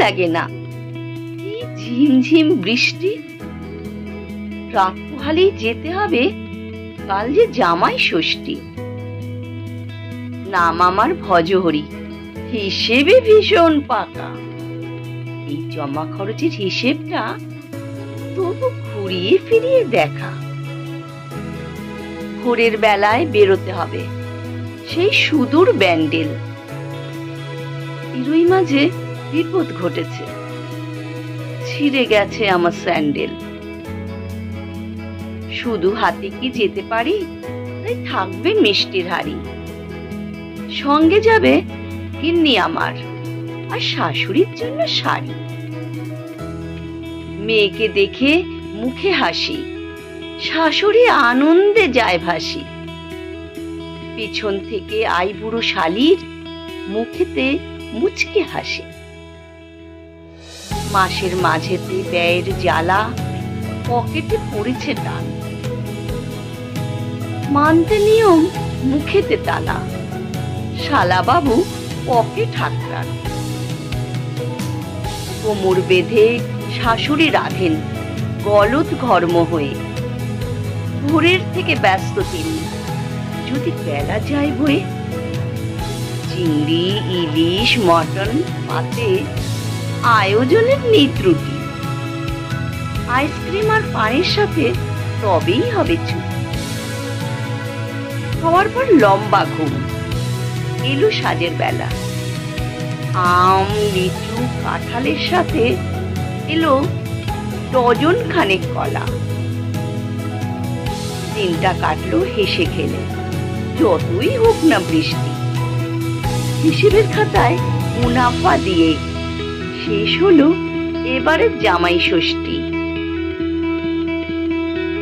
লাগে না। কি ঝিমঝিম বৃষ্টি, রাত পোহালেই যেতে হবে, কাল যে জামাই ষষ্ঠী। নাম আমার ভজহরি, হিসেবে ভীষণ পাকা। এই জমা খরচের হিসেবটা তবু ঘুরিয়ে ফিরিয়ে দেখা। ভোরের বেলায় বেরোতে হবে, সেই সুদূর ব্যান্ডেল। এরই মাঝে বিপদ ঘটেছে, ছিঁড়ে গেছে আমার স্যান্ডেল। শুধু হাতে কি যেতে পারি, তাই থাকবে মিষ্টির হাড়ি। সঙ্গে যাবে গিন্নি আমার, আর শাশুড়ির জন্য শাড়ি। মেয়েকে দেখে মুখে হাসি, শাশুড়ি আনন্দে যায় ভাসি। পিছন থেকে আইবুড়ো শালির মুখেতে মুচকে হাসি। মাসের মাঝেতে ব্যয়ের জ্বালা, পকেটে পড়েছে টান। মানতে নিয়ম, মুখেতে তালা, শালা বাবু পকেট হাতড়ান। কোমর বেঁধে শাশুড়ি রাধেন গলদ ঘর্ম হয়ে। ভোরের থেকে ব্যস্ত তিনি, যদি বেলা যায় বয়ে। চিংড়ি, ইলিশ, মটন পাতে আয়োজনের নেই ত্রুটি। আইসক্রিম আর পানের সাথে তবেই হবে ছুটি। খাওয়ার পর লম্বা ঘুম, এলো সাজের বেলা। আম, লিচু, কাঁঠালের সাথে এলো ডজন খানেক কলা। দিনটা কাটলো হেসে খেলে, যতই হোক না বৃষ্টি। হিসেবের খাতায় মুনাফা দিয়ে শেষ হলো এবারে জামাই ষষ্ঠী।